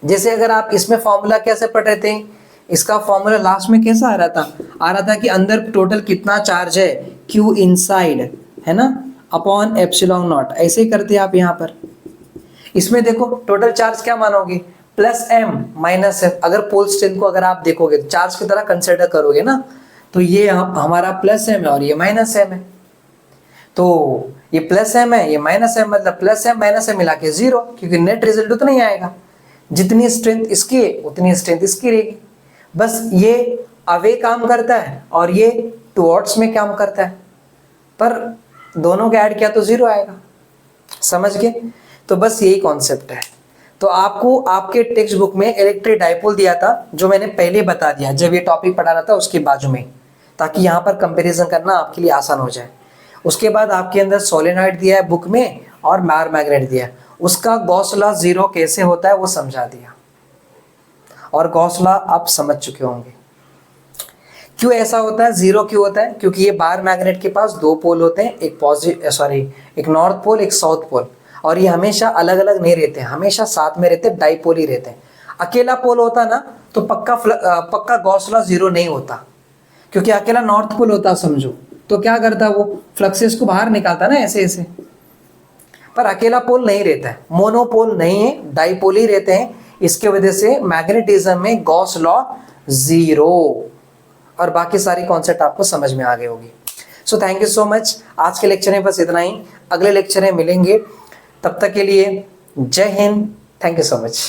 जैसे अगर आप इसमें फॉर्मूला कैसे पढ़ रहे थे, इसका फॉर्मूला लास्ट में कैसा आ रहा था कि अंदर टोटल कितना चार्ज है, Q इनसाइड, है ना, अपॉन एप्सिलॉन नॉट। ऐसे ही करते हैं आप यहाँ पर। इसमें देखो टोटल चार्ज क्या मानोगे? Plus m minus f। अगर पोल स्ट्रेंथ को अगर आप देखोगे, चार्ज की तरह कंसिडर करोगे ना, तो ये हमारा प्लस m है और ये माइनस m है। तो ये प्लस m है, ये माइनस m, मतलब प्लस m माइनस m मिला के जीरो, क्योंकि नेट रिजल्ट उतना ही आएगा। जितनी स्ट्रेंथ इसकी है उतनी स्ट्रेंथ इसकी रहेगी। बस ये अवे काम करता है और ये टुवर्ड्स में काम करता है, पर दोनों का ऐड किया तो जीरो आएगा। समझ गए? तो बस यही कॉन्सेप्ट है। तो आपको आपके टेक्स्ट बुक में इलेक्ट्रिक डाइपोल दिया था, जो मैंने पहले बता दिया जब ये टॉपिक पढ़ा रहा था उसके बाजू में, ताकि यहाँ पर कंपैरिजन करना आपके लिए आसान हो जाए। उसके बाद आपके अंदर सोलेनॉइड दिया है बुक में और बार मैग्नेट दिया है, उसका गॉस लॉ जीरो कैसे होता है वो समझा दिया, और गॉस लॉ आप समझ चुके होंगे। क्यों ऐसा होता है, जीरो क्यों होता है? क्योंकि ये बार मैग्नेट के पास दो पोल होते हैं, एक नॉर्थ पोल, एक साउथ पोल, और ये हमेशा अलग अलग नहीं रहते हैं, हमेशा साथ में रहते हैं, डाइपोल ही रहते हैं। अकेला पोल होता ना तो पक्का गॉस लॉ जीरो नहीं होता, क्योंकि अकेला नॉर्थ पोल होता समझो, तो क्या करता वो? फ्लक्सेस को बाहर निकालता ना ऐसे ऐसे। पर अकेला पोल नहीं रहता है, मोनोपोल नहीं है, डाइपोल ही रहते हैं। इसके वजह से मैग्नेटिज्म में गॉस लॉ जीरो, और बाकी सारी कॉन्सेप्ट आपको समझ में आ गई होगी। So thank you so much. आज के लेक्चर में बस इतना ही, अगले लेक्चर में मिलेंगे, तब तक के लिए जय Hind, thank you so much.